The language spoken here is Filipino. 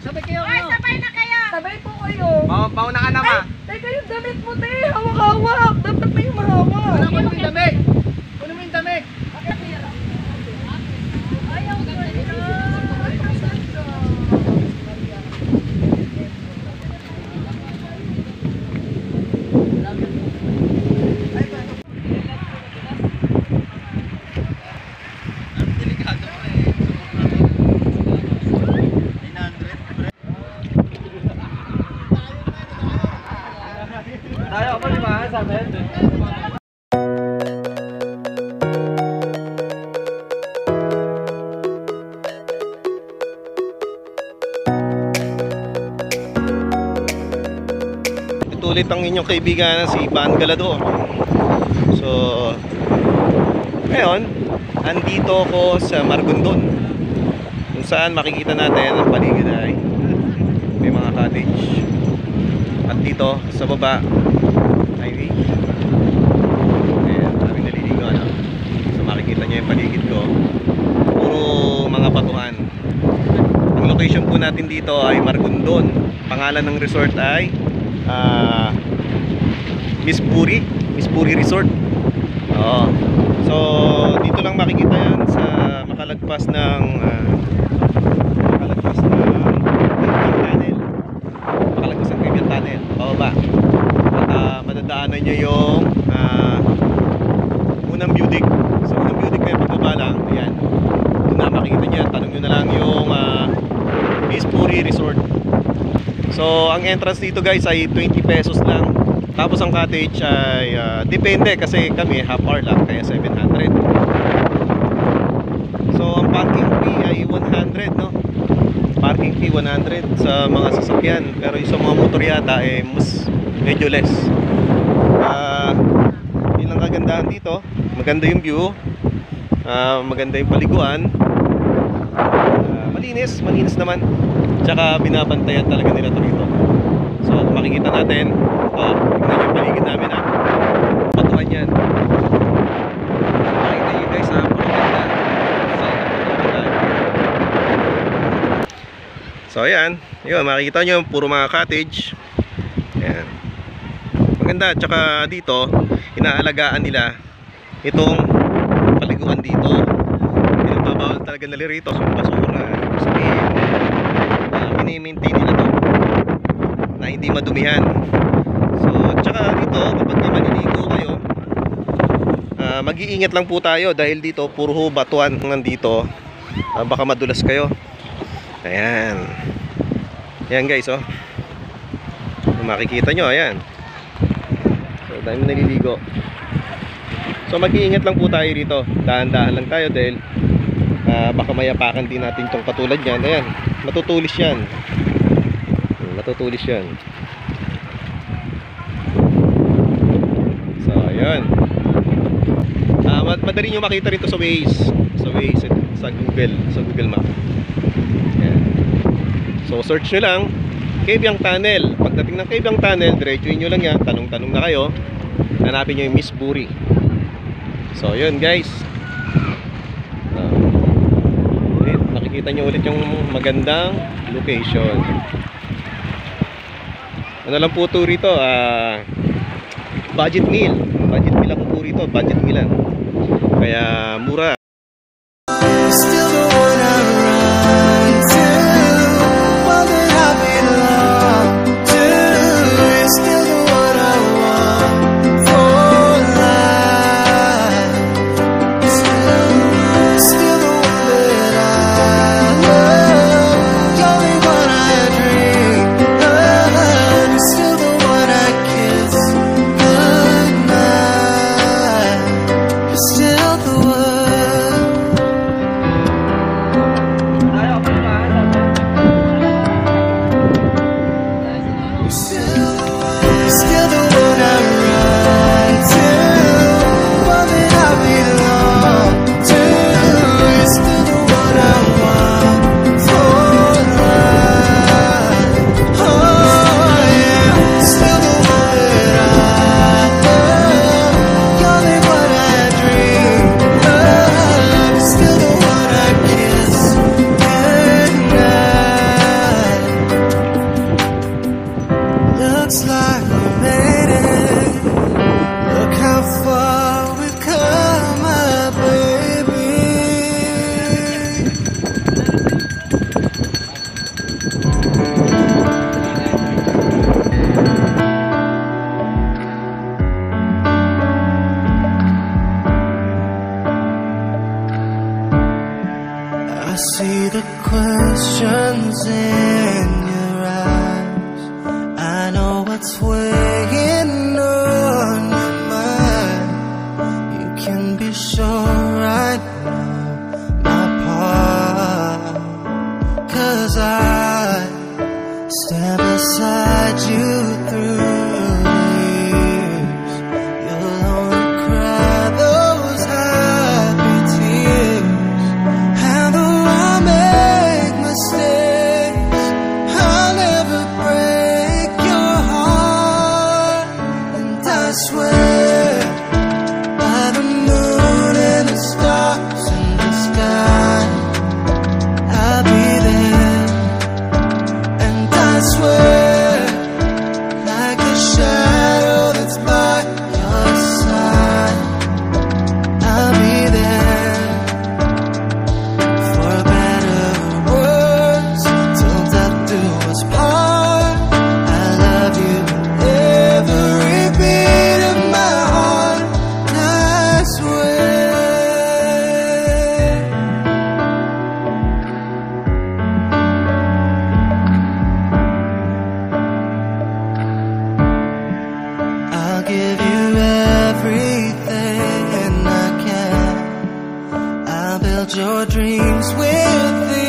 Sabay kayo. Ay, sabay na kayo. Sabay po kayo. Mauna ka naman. Teka, yung damit mo, te. Hawak-hawak. Dapat may mahawak. Wala mo yung damit. Kunin mo yung damit. Ayaw ko na. Tayo ako di ba? Sabi. Ito ulit ang inyong kaibigan si Van Galado. So ngayon, andito ako sa Margondon, kung saan makikita natin ang paligid ay may mga cottage. At dito sa baba highway. Ayan, maraming naliligo ano. So makikita nyo yung paligid ko, puro mga batuhan. Ang location po natin dito ay Margondon. Pangalan ng resort ay Miss Puri Resort. Oo. So dito lang makikita yan sa makalagpas ng tunnel pababa. At madadaanan nyo yung unang building. Sa unang building kayo pagbaba lang, ayan, doon na makikita nyo. Tanong nyo na lang yung Miss Puri Resort. So ang entrance dito guys ay 20 pesos lang. Tapos ang cottage ay depende kasi kami half hour lang, kaya 700. So ang parking fee ay 100, no? Parking fee 100 sa mga sasakyan, pero yung sa mga motor yata eh mas medyo less. Yun ang kagandahan dito. Maganda yung view, maganda yung paliguan, malinis naman. Tsaka binabantayan talaga nila ito dito. So kung makikita natin, tignan yung paligid namin ha. Patuhan yan. Makikita nyo guys ha, maganda. So ayan, yun, makikita nyo puro mga cottage. Ayan. Maganda, tsaka dito inaalagaan nila itong paliguan dito. Pinagbabawal talaga nila rito sa basura. Ibig sabihin, mini-maintain nila to na hindi madumihan. So tsaka dito kapag maliligo kayo, mag-iingat lang po tayo dahil dito puro batuan nandito. Baka madulas kayo. Ayan. Ayan guys, oh. Makikita nyo, ayan. So, dahil naliligo. So, mag-iingat lang po tayo rito. Dahan-dahan lang tayo dahil baka mayapakan din natin itong katulad yan. Ayan, matutulis yan. Matutulis yan. So, ayan. Madali nyo makita rito sa Waze. Sa Google Map. Ayan. So search nyo lang Cavyang Tunnel. Pagdating ng Cavyang Tunnel, diretsuin nyo lang yan, tanong-tanong na kayo, hanapin nyo yung Miss Puri. So yun guys, nakikita nyo ulit yung magandang location. Ano lang po ito rito, budget meal ako po rito, budget meal lang, kaya mura. Still the one I run to, one that I belong to. You're still the one I want for life. Still the one that I love, you're the one I dream of. You're still the one I kiss goodnight. You're still the one. stand beside you through the years. You'll only cry those happy tears. And though I make mistakes, I'll never break your heart. And I swear by the moon and the stars in the sky, I'll be there. And I swear, like a shadow that's by your side, I'll be there. For better or worse, till death do us part. I love you with every beat of my heart. I swear. I'll give you everything I can. I'll build your dreams within.